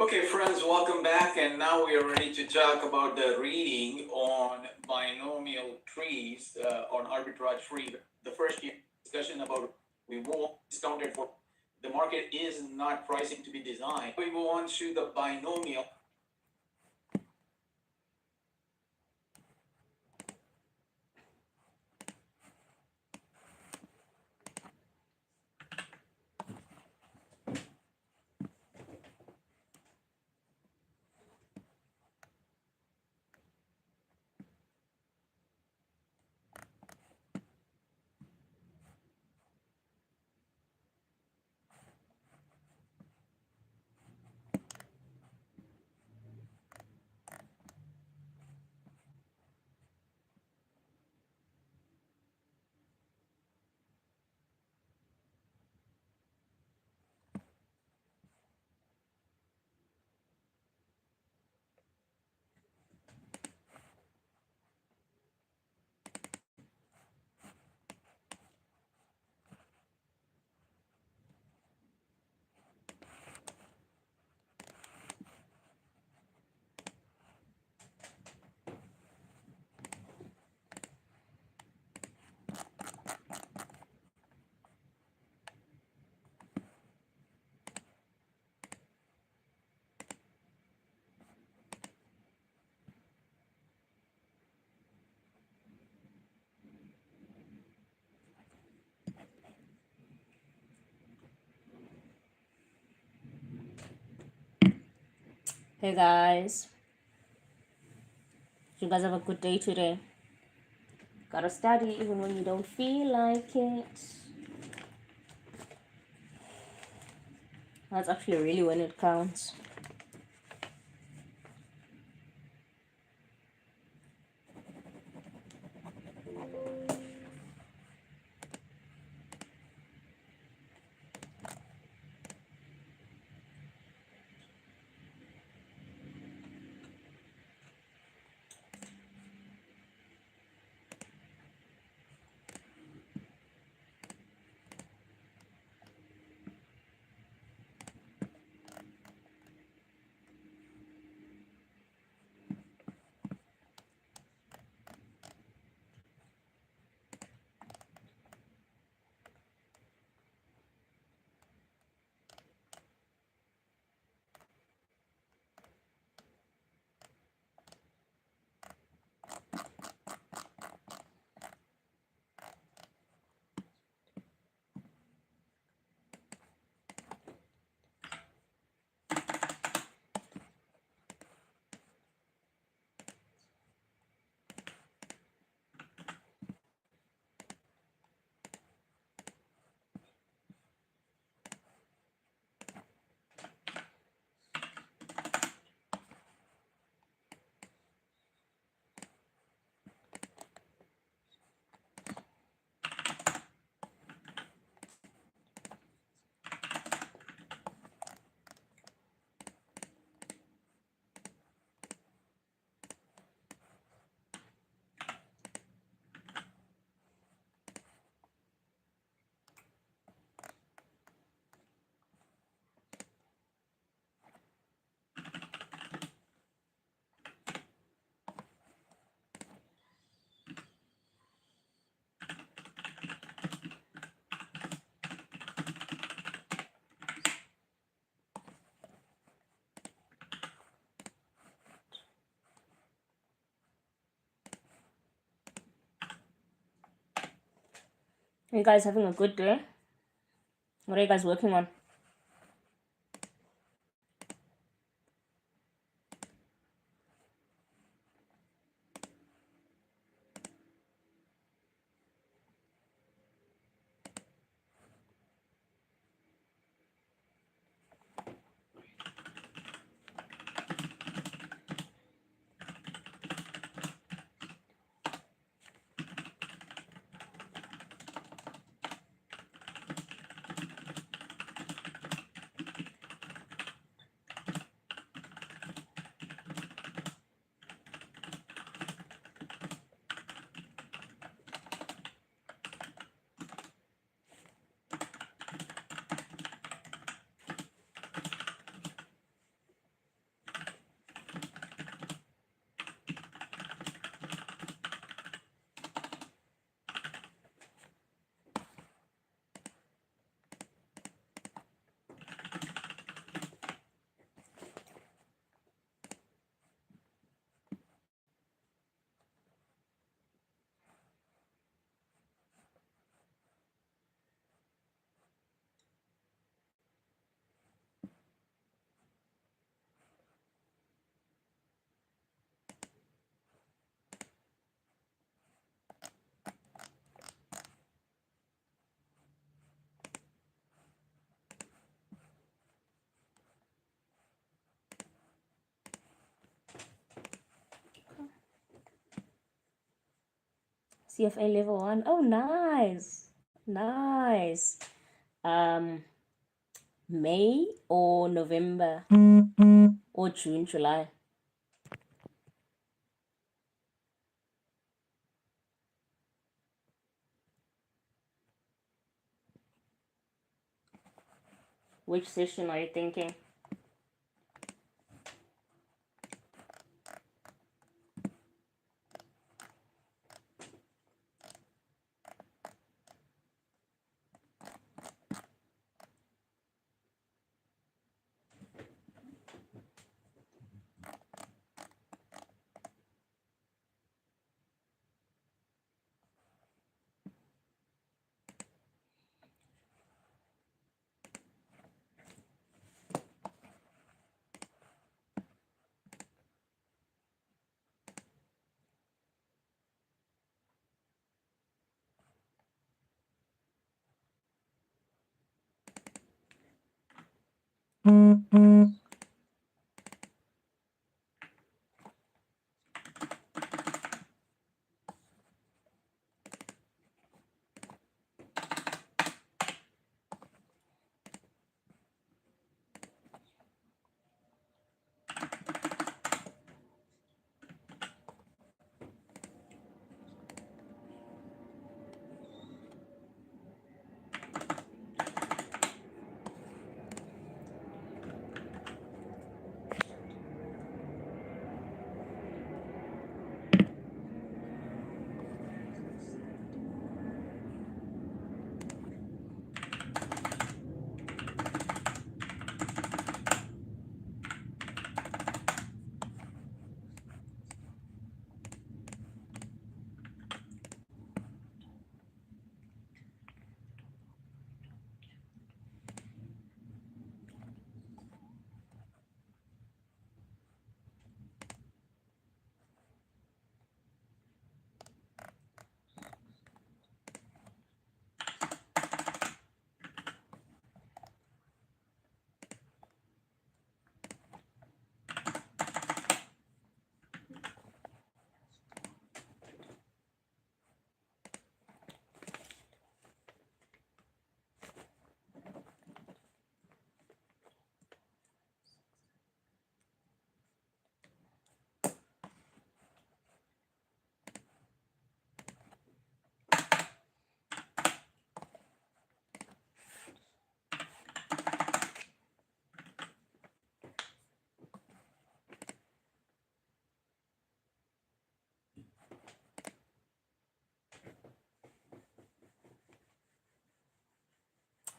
Okay, friends, welcome back. And now we are ready to talk about the reading on binomial trees on arbitrage free. The first discussion about we move on discounted for the market is not pricing to be designed. We move on to the binomial. Hey guys, you guys have a good day today. Gotta study even when you don't feel like it. That's actually really when it counts. Are you guys having a good day? What are you guys working on? CFA level 1. Oh, nice. Nice. May or November or June, July? Which session are you thinking?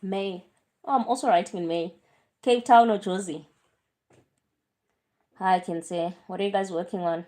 May. Oh, I'm also writing in May. Cape Town or Josie? Hi, I can say. What are you guys working on?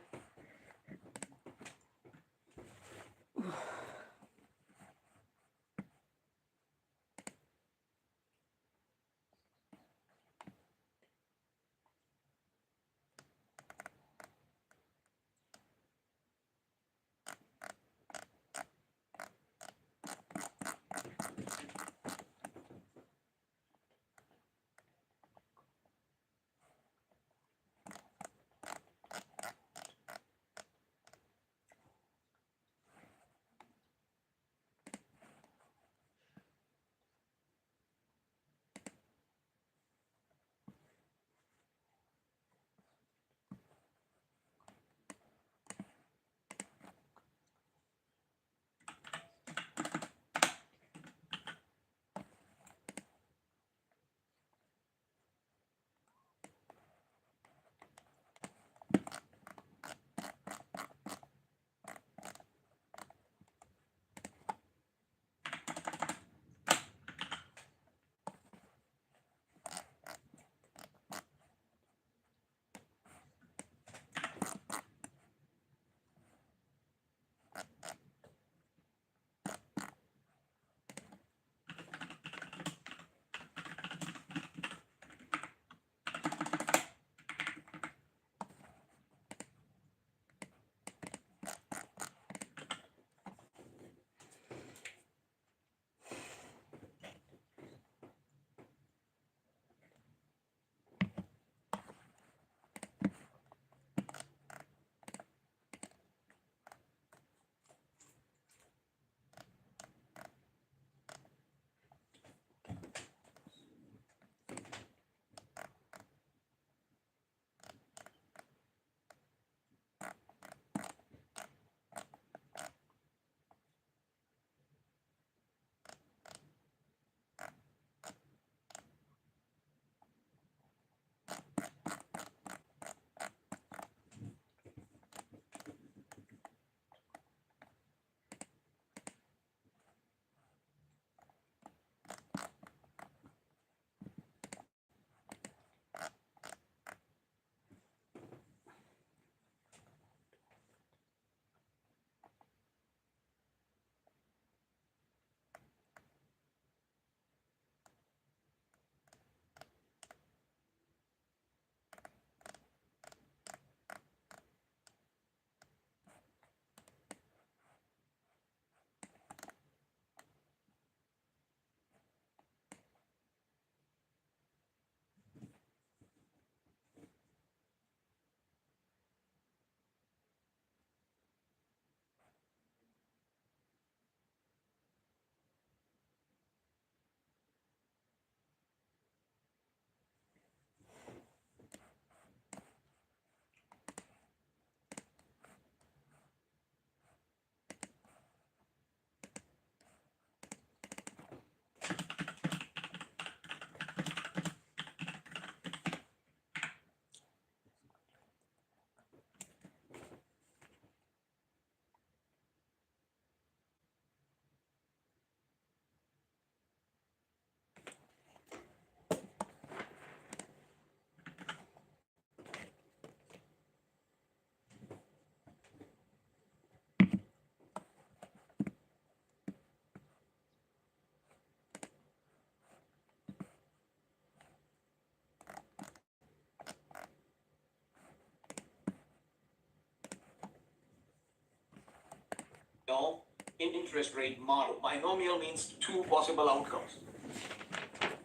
interest rate model. Binomial means two possible outcomes.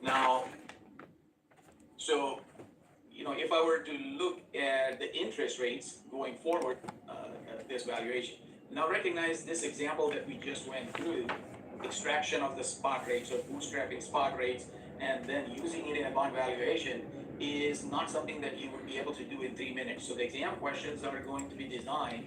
Now, so, if I were to look at the interest rates going forward, this valuation. Now recognize this example that we just went through, extraction of the spot rates or bootstrapping spot rates, and then using it in a bond valuation is not something that you would be able to do in 3 minutes. So the exam questions are going to be designed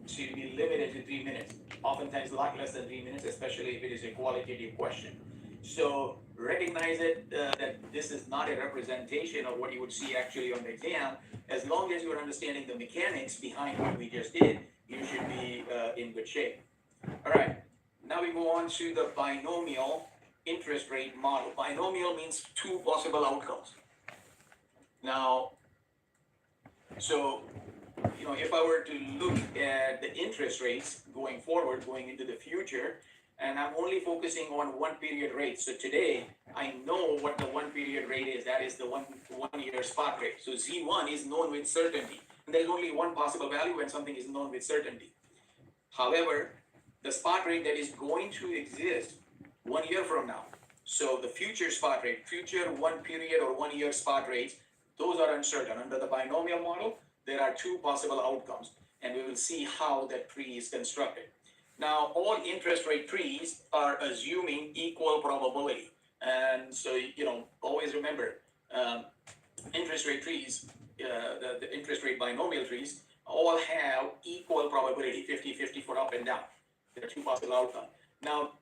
to be limited to 3 minutes, oftentimes a lot less than 3 minutes, especially if it is a qualitative question. So recognize it that this is not a representation of what you would see actually on the exam. As long as you're understanding the mechanics behind what we just did, you should be in good shape. All right, now we go on to the binomial interest rate model. Binomial means two possible outcomes. Now, so, if I were to look at the interest rates going forward, going into the future, and I'm only focusing on one period rate. So today, I know what the one period rate is. That is the one year spot rate. So Z1 is known with certainty. And there's only one possible value when something is known with certainty. However, the spot rate that is going to exist 1 year from now. So the future spot rate, future 1 period or 1 year spot rates, those are uncertain. Under the binomial model, there are two possible outcomes, and we will see how that tree is constructed. Now, all interest rate trees are assuming equal probability. And so, always remember, interest rate trees, the interest rate binomial trees, all have equal probability, 50-50 for up and down. There are two possible outcomes. Now,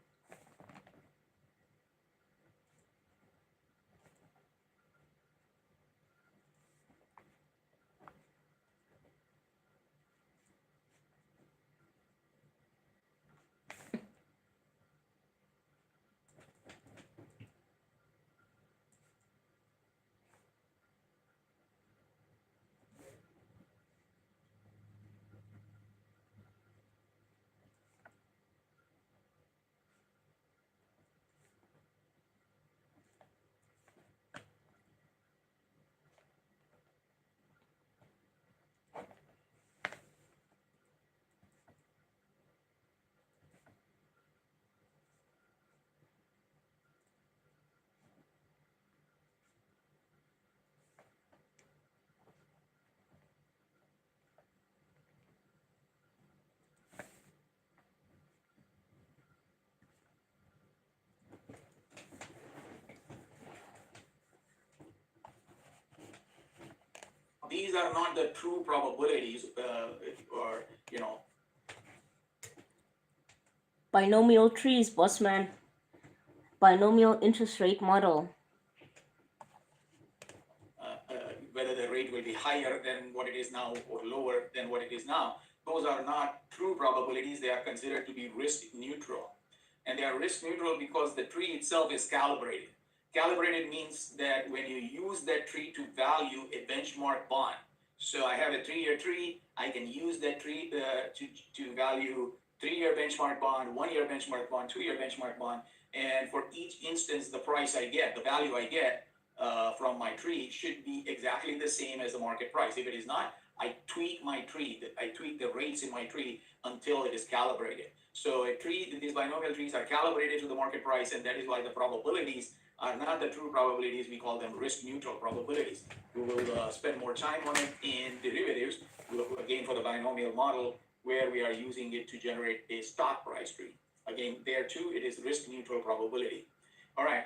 these are not the true probabilities, or, Binomial trees, bossman. Binomial interest rate model. Whether the rate will be higher than what it is now or lower than what it is now. Those are not true probabilities. They are considered to be risk neutral. And they are risk neutral because the tree itself is calibrated. Calibrated means that when you use that tree to value a benchmark bond, so I have a 3-year tree, I can use that tree to value 3-year benchmark bond, 1-year benchmark bond, 2-year benchmark bond, and for each instance, the price I get, the value I get from my tree should be exactly the same as the market price. If it is not, I tweak my tree, I tweak the rates in my tree until it is calibrated. So a tree, these binomial trees are calibrated to the market price, and that is why the probabilities are not the true probabilities. We call them risk neutral probabilities. We will spend more time on it in derivatives, again for the binomial model, where we are using it to generate a stock price tree. Again, there too, it is risk neutral probability. All right,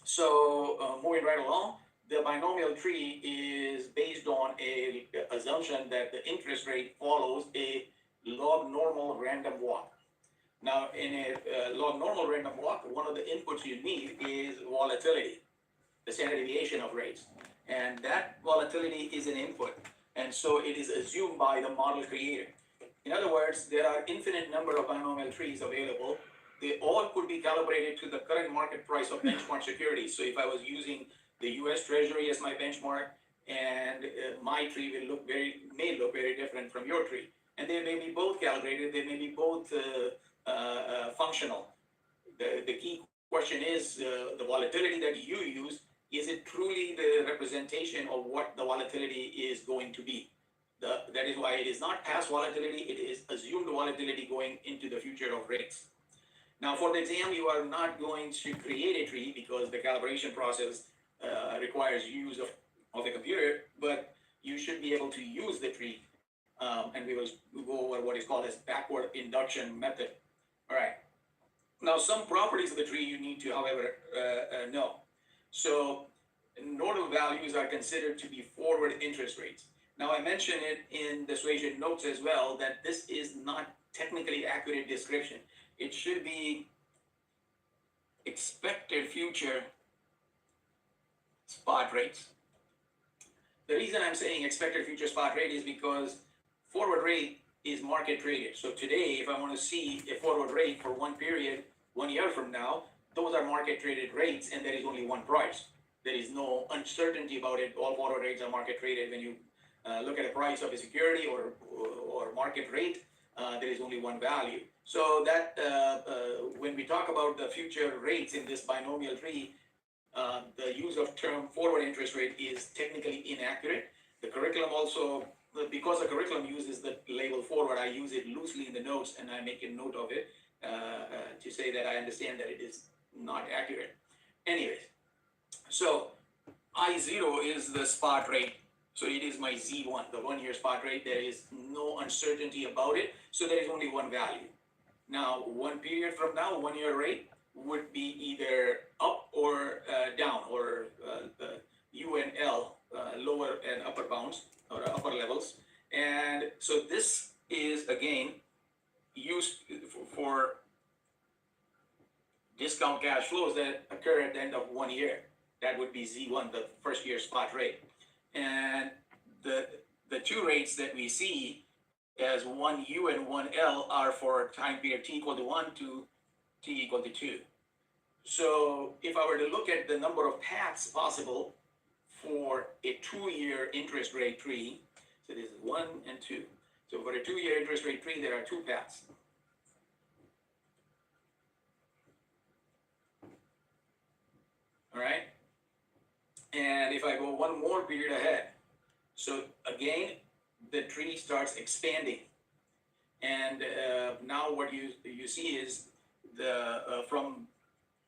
so moving right along, the binomial tree is based on a assumption that the interest rate follows a log normal random walk. Now, in a log normal random walk, one of the inputs you need is volatility, the standard deviation of rates. And that volatility is an input. And so it is assumed by the model creator. In other words, there are infinite number of binomial trees available. They all could be calibrated to the current market price of benchmark securities. So if I was using the US Treasury as my benchmark, and my tree may look very different from your tree. And they may be both calibrated, they may be both functional. The key question is the volatility that you use, is it truly the representation of what the volatility is going to be? That is why it is not past volatility, it is assumed volatility going into the future of rates. Now, for the exam, you are not going to create a tree because the calibration process requires use of a computer, but you should be able to use the tree. And we will go over what is called as backward induction method. All right. Now, some properties of the tree you need to, however, know. So, nodal values are considered to be forward interest rates. Now, I mentioned it in the suasion notes as well that this is not technically accurate description. It should be expected future spot rates. The reason I'm saying expected future spot rate is because forward rate is market traded. So today, if I want to see a forward rate for one period, 1 year from now, those are market traded rates and there is only one price. There is no uncertainty about it. All forward rates are market traded. When you look at the price of a security or market rate, there is only one value. So that when we talk about the future rates in this binomial tree, the use of term forward interest rate is technically inaccurate. The curriculum also, because the curriculum uses the label forward, I use it loosely in the notes and I make a note of it to say that I understand that it is not accurate. Anyways, so I0 is the spot rate. So it is my Z1, the 1 year spot rate. There is no uncertainty about it. So there is only one value. Now, one period from now, 1 year rate would be either up or down, or the U and L, lower and upper bounds or upper levels. And so this is again used for discount cash flows that occur at the end of 1 year. That would be Z1, the first year spot rate. And the two rates that we see as 1U and 1L are for time period t equal to 1 to t equal to 2. So if I were to look at the number of paths possible for a 2-year interest rate tree, so this is 1 and 2. So for a 2-year interest rate tree, there are 2 paths. All right. And if I go one more period ahead, so again, the tree starts expanding. And now what you see is the from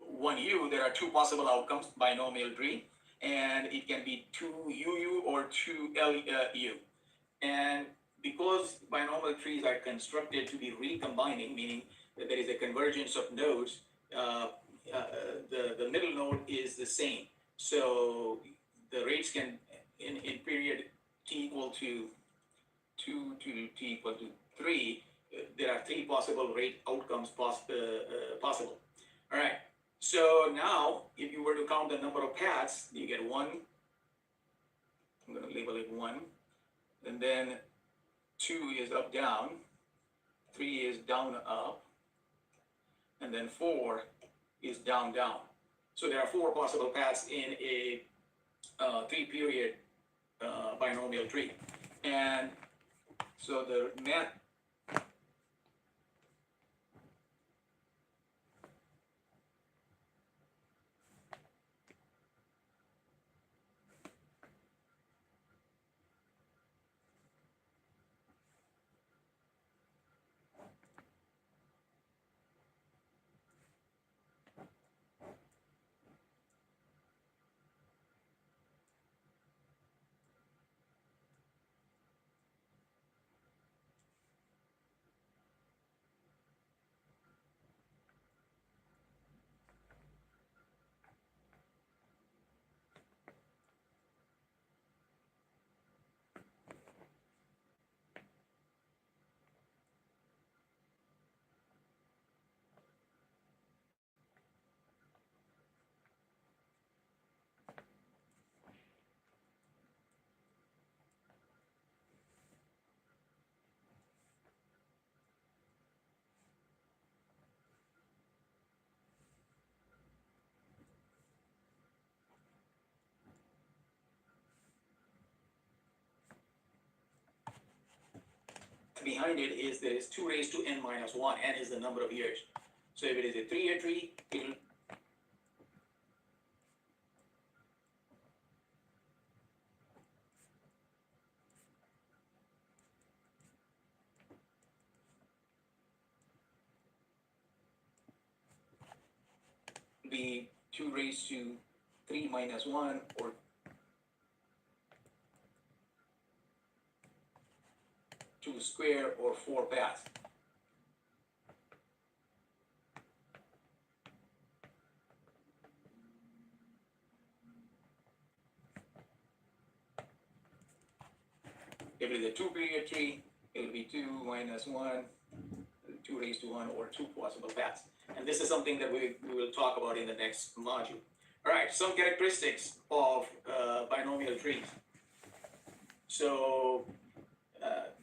1U, there are 2 possible outcomes, binomial tree, and it can be 2UU or 2LU. And because binomial trees are constructed to be recombining, meaning that there is a convergence of nodes, the middle node is the same. So the rates can, in period t equal to 2 to t equal to 3, there are 3 possible rate outcomes possible. All right. So now, if you were to count the number of paths, you get 1. I'm going to label it 1. And then 2 is up, down. 3 is down, up. And then 4 is down, down. So there are 4 possible paths in a 3-period binomial tree. And so the math behind it is there is 2 raised to n minus 1. N is the number of years. So if it is a 3-year tree, it'll be 2 raised to 3 minus 1 or 2 square or 4 paths. If it is a 2 period tree, it will be 2 minus 1, 2 raised to 1, or 2 possible paths. And this is something that we will talk about in the next module. All right, some characteristics of binomial trees. So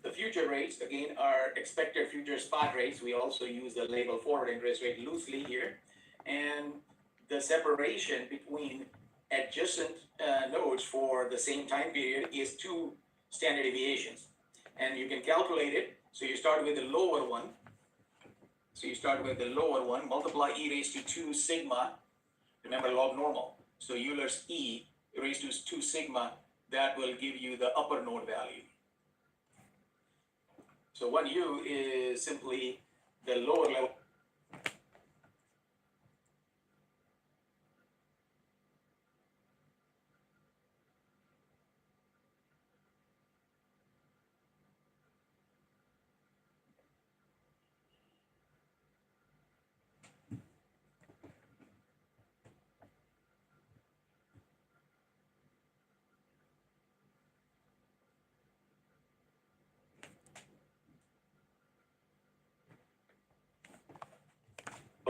the future rates, again, are expected future spot rates. We also use the label forward interest rate loosely here. And the separation between adjacent nodes for the same time period is 2 standard deviations. And you can calculate it. So you start with the lower one. Multiply e raised to 2 sigma. Remember log normal. So Euler's e raised to 2 sigma, that will give you the upper node value. So 1u is simply the lower level.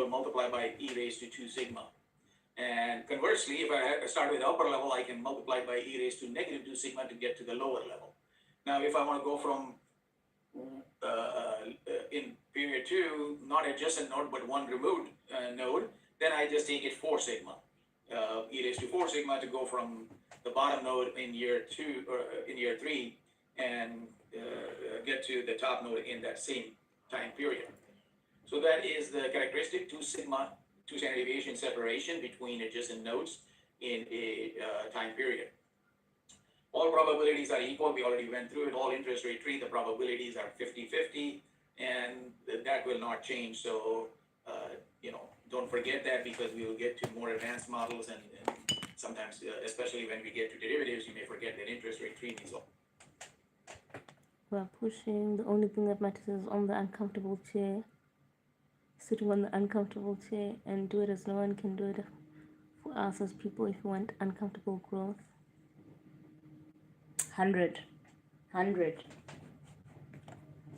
Multiply by e raised to 2 sigma. And conversely, if I start with the upper level, I can multiply by e raised to negative 2 sigma to get to the lower level. Now, if I want to go from in period 2, not adjacent node, but one removed node, then I just take it 4 sigma. E raised to 4 sigma to go from the bottom node in year 2 or in year 3 and get to the top node in that same time period. So that is the characteristic 2 sigma, 2 standard deviation separation between adjacent nodes in a time period. All probabilities are equal. We already went through it. All interest rate tree, the probabilities are 50-50, and that will not change. So, don't forget that, because we will get to more advanced models, and sometimes, especially when we get to derivatives, you may forget that interest rate tree is all. We're pushing. The only thing that matters is on the uncomfortable chair. Sitting on the uncomfortable chair, and do it as no one can do it for us as people if you want uncomfortable growth. 100.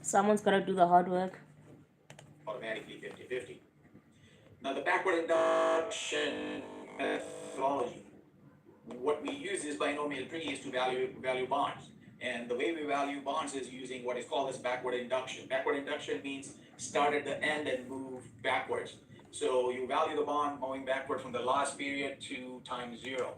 Someone's got to do the hard work. Automatically 50-50. Now the backward induction methodology. What we use is binomial trees to value bonds. And the way we value bonds is using what is called as backward induction. Backward induction means start at the end and move backwards. So you value the bond moving backward from the last period to time 0.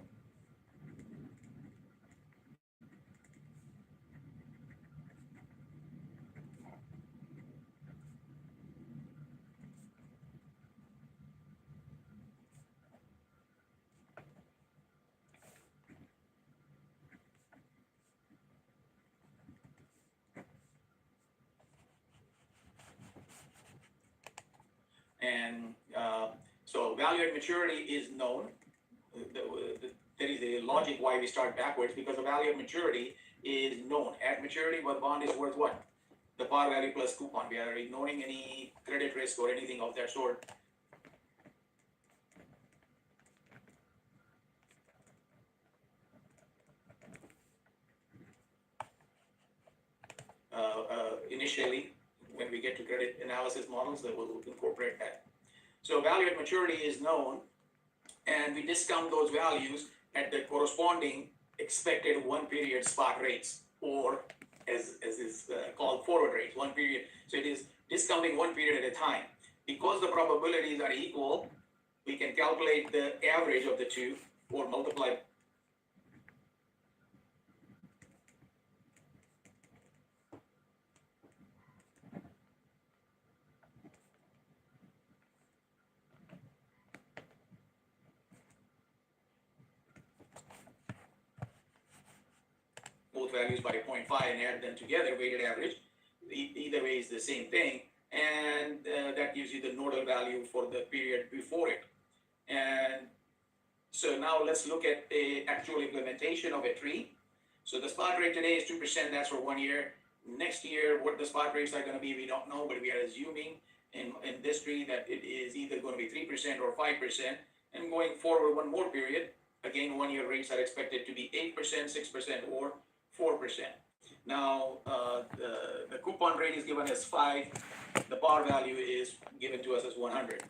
And so value at maturity is known. There is a logic why we start backwards, because the value at maturity is known. At maturity, what bond is worth what? The par value plus coupon. We are ignoring any credit risk or anything of that sort. Initially, when we get to credit analysis models, that will incorporate that. So value at maturity is known, and we discount those values at the corresponding expected 1 period spot rates, or as is called forward rates, 1 period. So it is discounting 1 period at a time. Because the probabilities are equal, we can calculate the average of the two, or multiply. Both values by 0.5 and add them together, weighted average. Either way is the same thing, and that gives you the nodal value for the period before it. And so now let's look at a actual implementation of a tree. So the spot rate today is 2%, that's for 1 year. Next year, what the spot rates are gonna be, we don't know, but we are assuming in this tree that it is either gonna be 3% or 5%. And going forward one more period, again, 1 year rates are expected to be 8%, 6%, or 4%. Now, the coupon rate is given as 5, the par value is given to us as 100.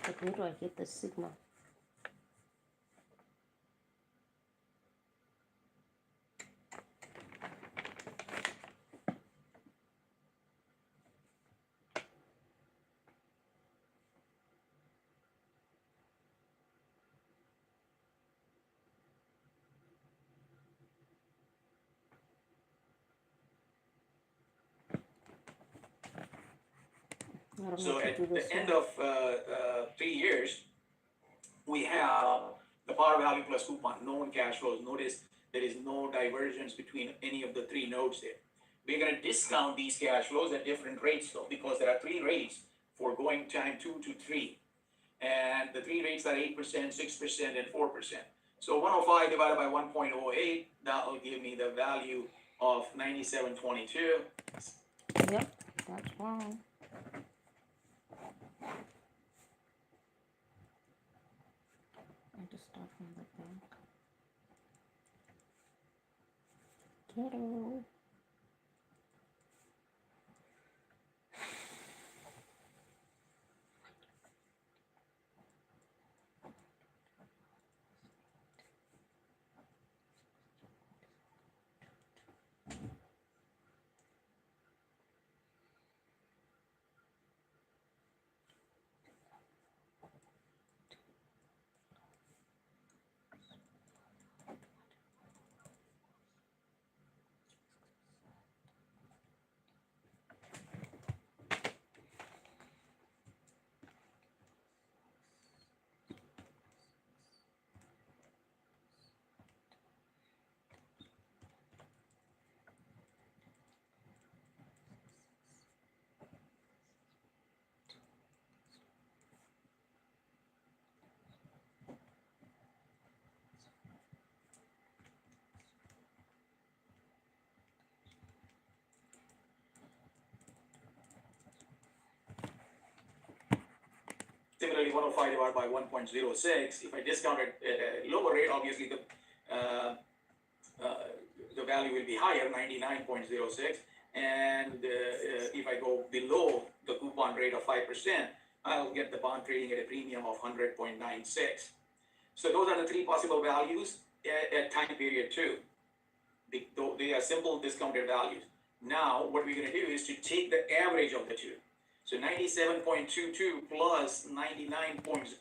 But where do I get the sigma? So at the end of 3 years, we have the par value plus coupon, known cash flows. Notice there is no divergence between any of the 3 nodes there. We're going to discount these cash flows at different rates though, because there are 3 rates for going time 2 to 3. And the 3 rates are 8%, 6%, and 4%. So 105 divided by 1.08, that will give me the value of 97.22. Yep, that's wrong. I just start from the bank. Ghetto. Similarly, 105 divided by 1.06, if I discount it at a lower rate, obviously the value will be higher, 99.06. And if I go below the coupon rate of 5%, I'll get the bond trading at a premium of 100.96. So those are the 3 possible values at time period 2. They are simple discounted values. Now, what we're going to do is to take the average of the 2. So 97.22 plus 99.0.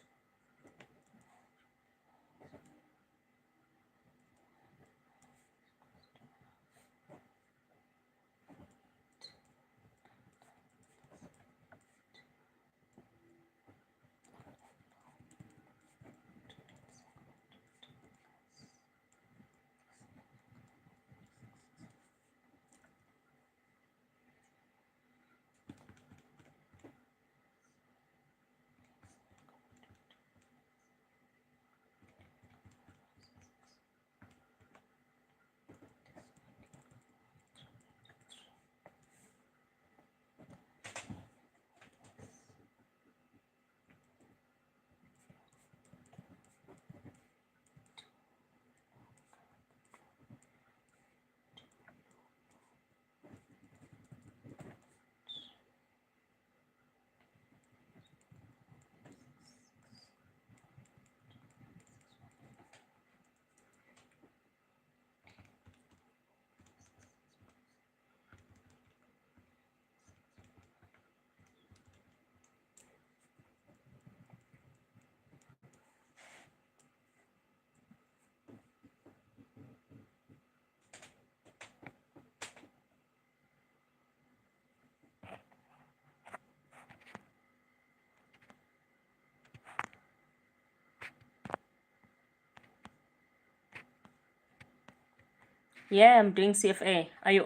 Yeah, I'm doing CFA. Are you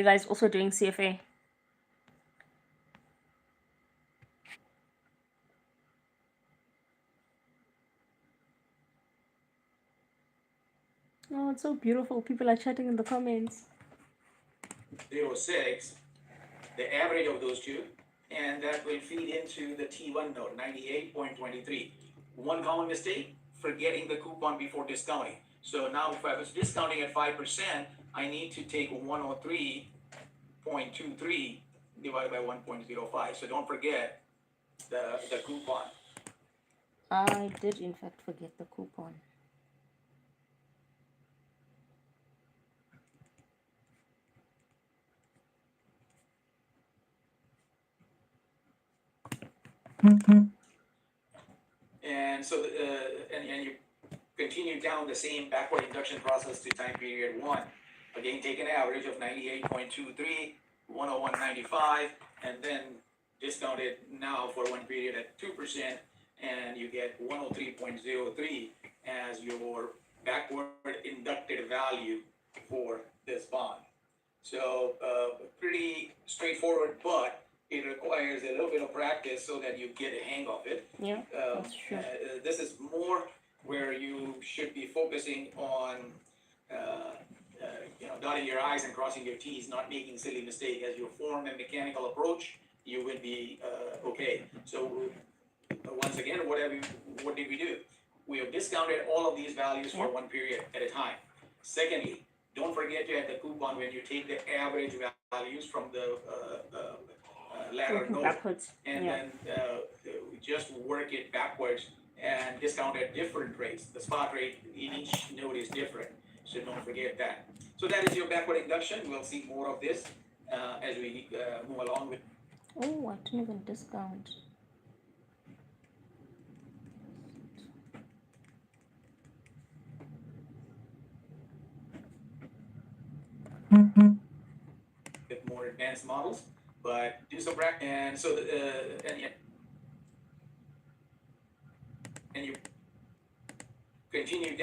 guys also doing CFA? Oh, it's so beautiful. People are chatting in the comments. 0.06, the average of those two, and that will feed into the T1 node, 98.23. One common mistake, forgetting the coupon before discounting. So now if I was discounting at 5%, I need to take 103.23 divided by 1.05. So don't forget the coupon. I did in fact forget the coupon. And so, and you continue down the same backward induction process to time period 1. Again, take an average of 98.23, 101.95, and then discount it now for one period at 2%, and you get 103.03 as your backward inducted value for this bond. So pretty straightforward, but it requires a little bit of practice so that you get a hang of it. Yeah, that's true. This is more where you should be focusing on, dotting your I's and crossing your T's, not making silly mistake. As you form a mechanical approach, you will be okay. So once again, what did we do? We have discounted all of these values for one period at a time. Secondly, don't forget to add the coupon when you take the average values from the ladder node, backwards. and then just work it backwards and discount at different rates. The spot rate in each node is different, so don't forget that. So that is your backward induction. We'll see more of this as we move along with. Oh, I didn't even discount. With more advanced models, but do some practice. And so, and you continue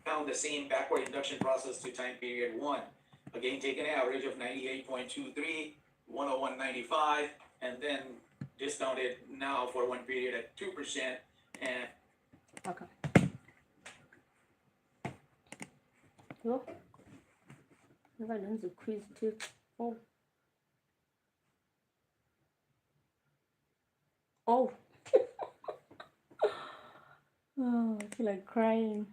down the same backward induction process to time period 1. Again, take an average of 98.23, 101.95, and then discount it now for one period at 2%. And okay. Yo, have I done the quiz too? Oh. Oh. Oh, I feel like crying.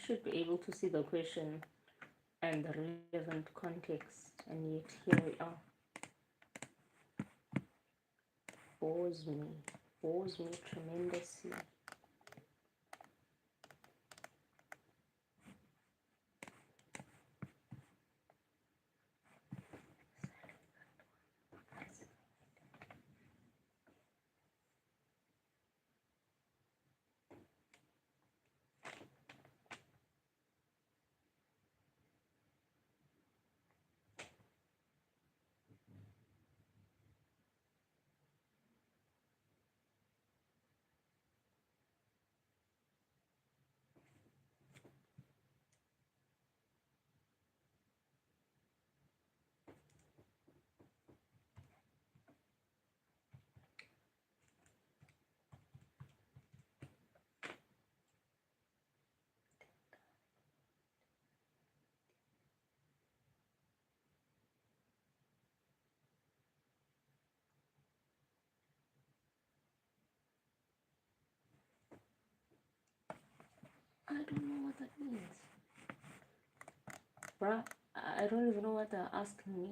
should be able to see the question and the relevant context, and yet here we are. Bores me tremendously. I don't know what that means. Bruh, I don't even know what they're asking me.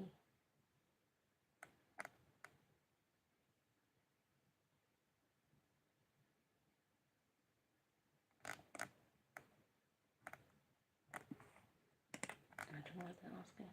I don't know what they're asking.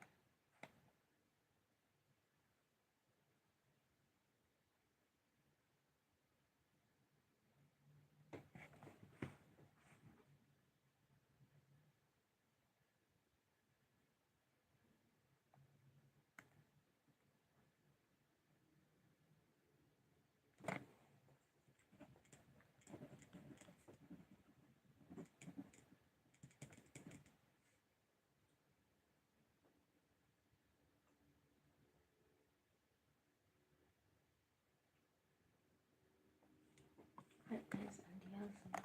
Hi guys, and yes.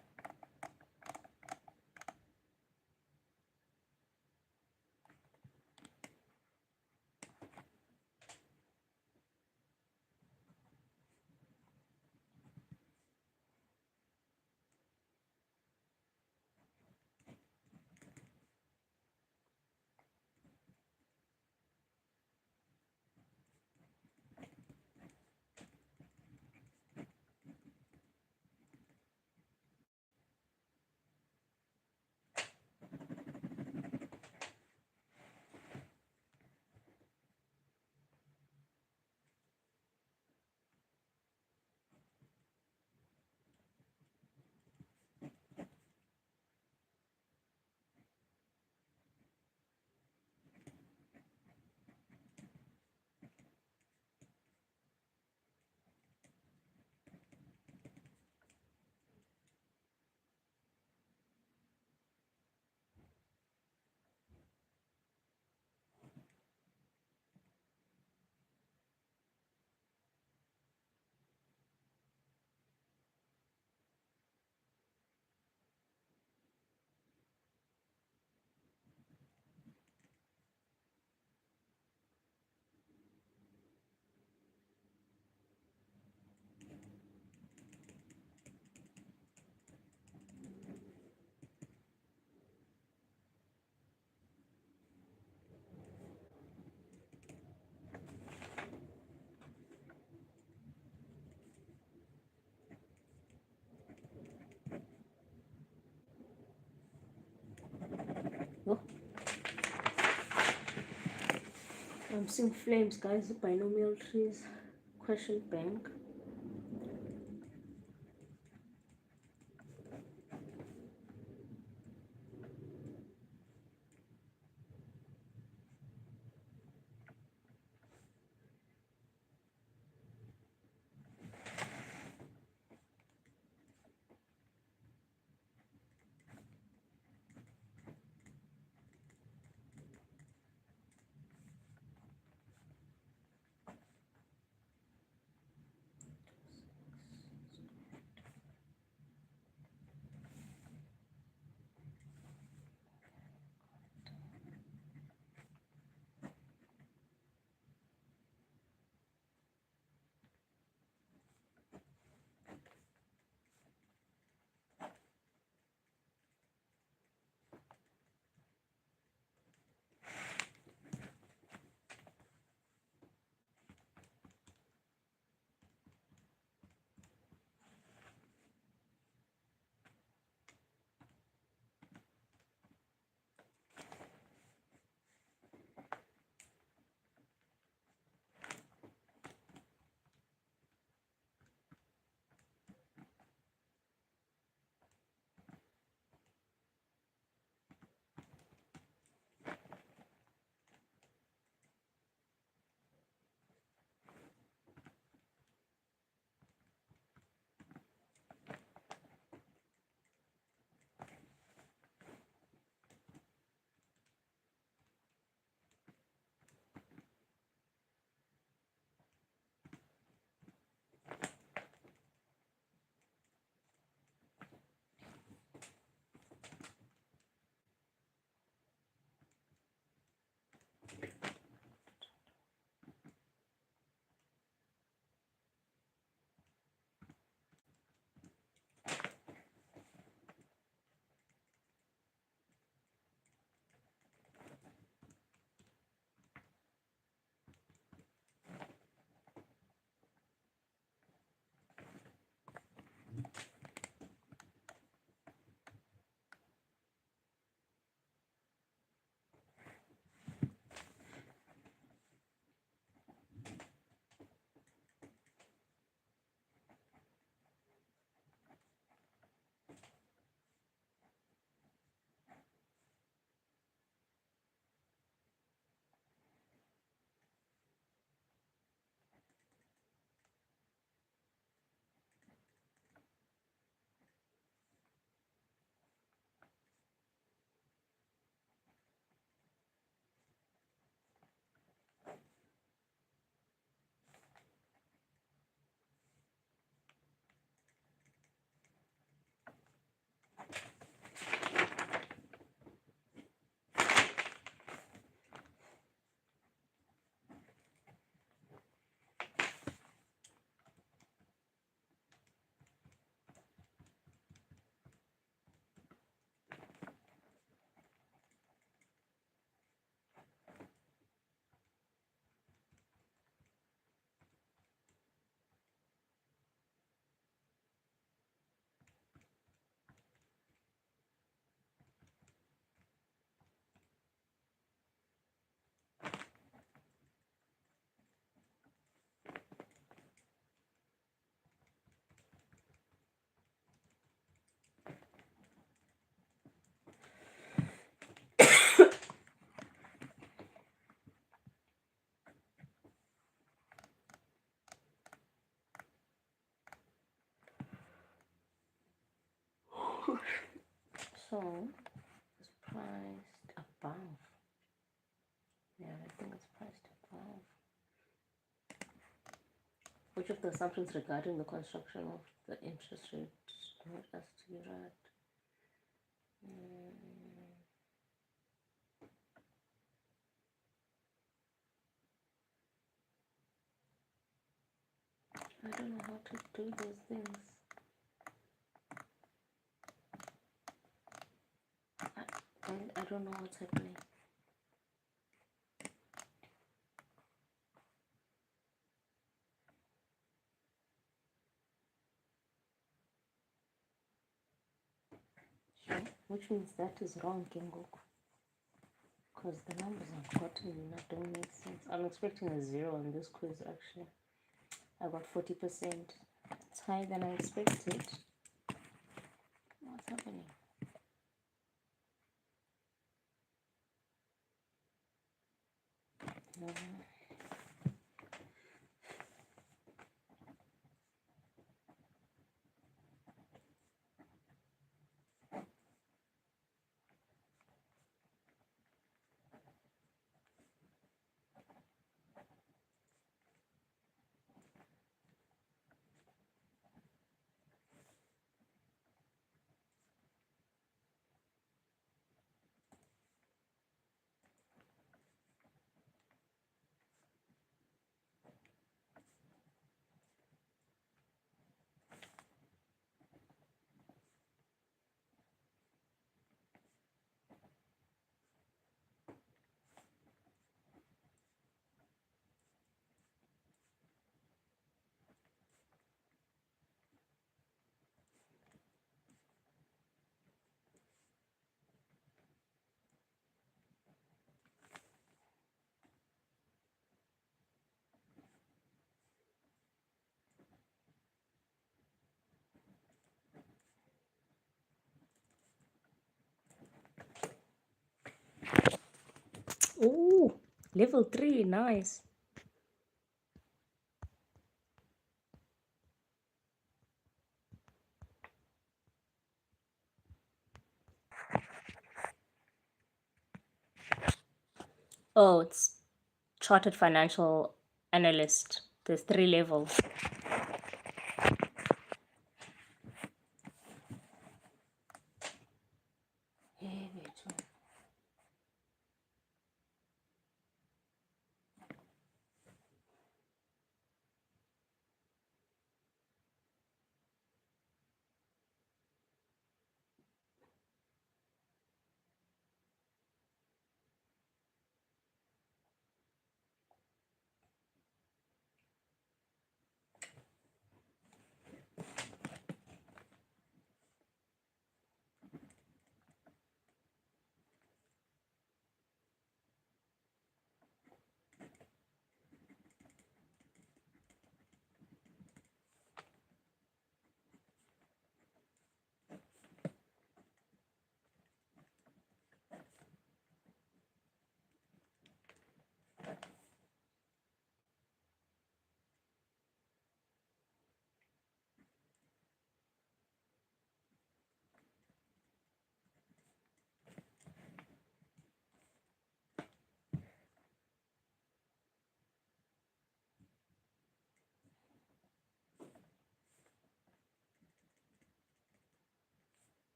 Oh, I'm seeing flames, guys. Binomial trees. Question bank. So it's priced above. Yeah, I think it's priced above. Which of the assumptions regarding the construction of the interest rate want us to write? I don't know how to do those things. I don't know what's happening. Sure. Which means that is wrong, Kingok. Because the numbers I've gotten don't make sense. I'm expecting a 0 on this quiz actually. I got 40%. It's higher than I expected. What's happening? Oh, level 3, nice. Oh, it's chartered financial analyst. There's 3 levels.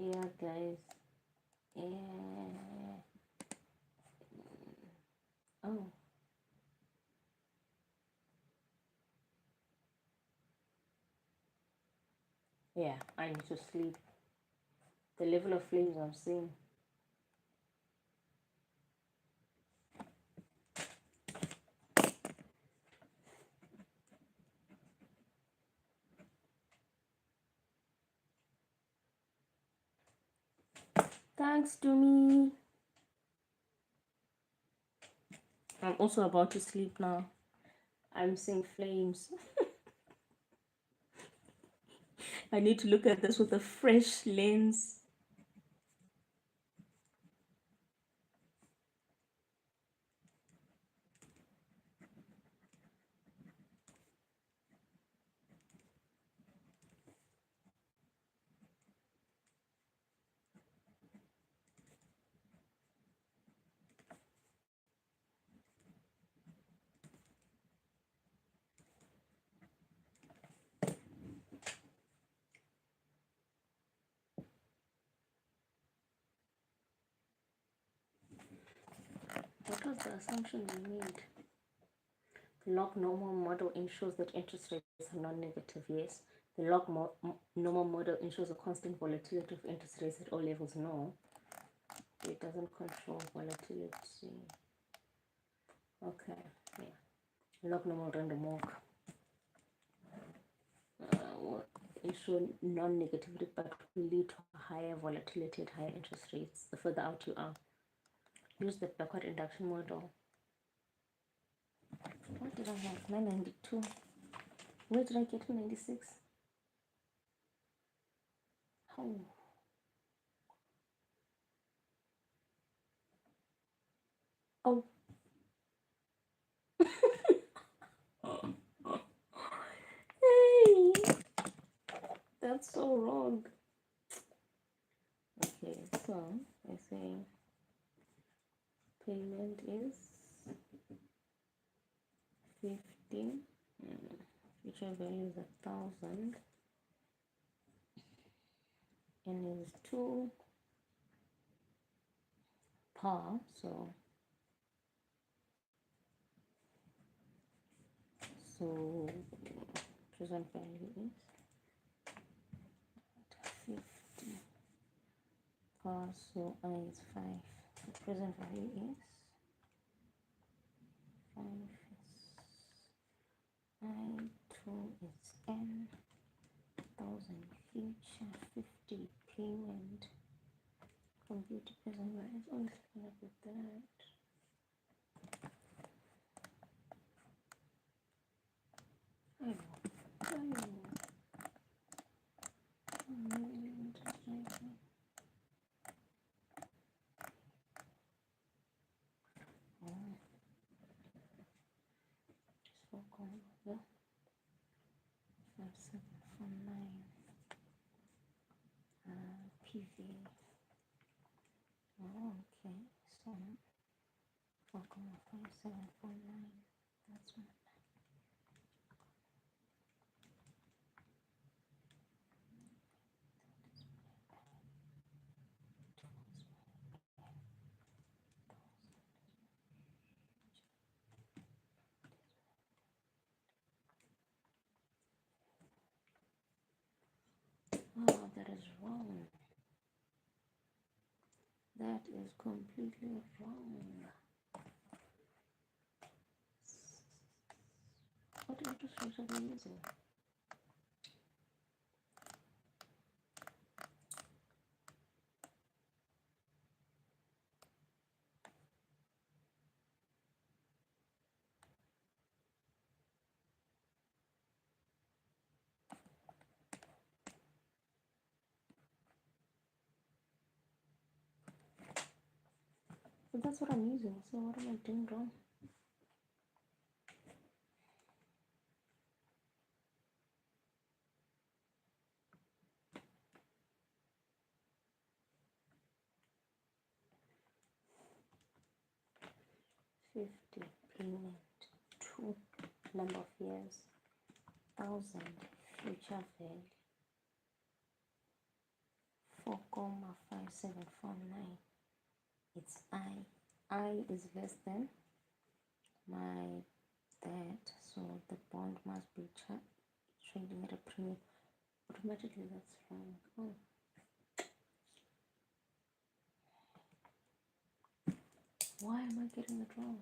yeah, guys. Yeah. Oh. Yeah, I need to sleep. The level of flames I'm seeing. Thanks to me. I'm also about to sleep now. I'm seeing flames. I need to look at this with a fresh lens. What was the assumption we made? The log normal model ensures that interest rates are non-negative, yes. The log normal model ensures a constant volatility of interest rates at all levels, no. It doesn't control volatility. Okay, yeah. Log normal random walk. Ensure non-negativity, but will lead to higher volatility at higher interest rates the further out you are. Use the backward induction model. What did I have? 992. Where did I get 296? Oh. Oh. Hey, that's so wrong. Okay, so I say payment is 50. Future value is 1,000. And is 2 par. So present value is 50 par. So I is 5. So present value is 5. I2 is n. 1,000 future 50 payment. Computer present value is only looking up with that. Yeah. 5749 PV. Oh, okay, so 4,5749. That's one. Oh, that is wrong. That is completely wrong. What interest rate are we using? But that's what I'm using, so what am I doing wrong? $50 payment, 2 number of years, 1,000 future value, 4,5749. It's I is less than my that, so the bond must be trading at a premium. Automatically that's wrong. Oh, why am I getting it wrong?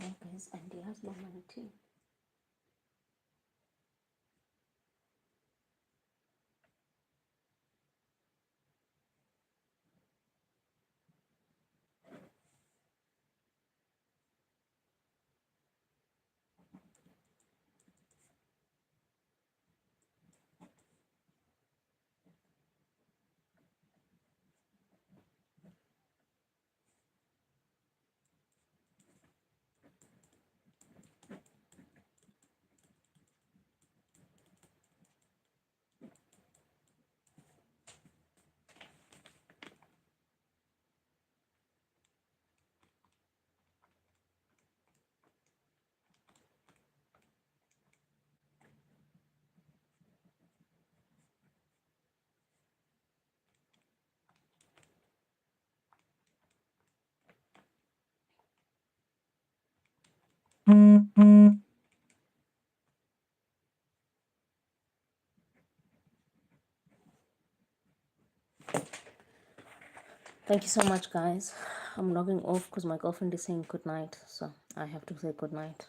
Oh, guys, and he has more money too. Thank you so much, guys. I'm logging off because my girlfriend is saying good night, so I have to say good night.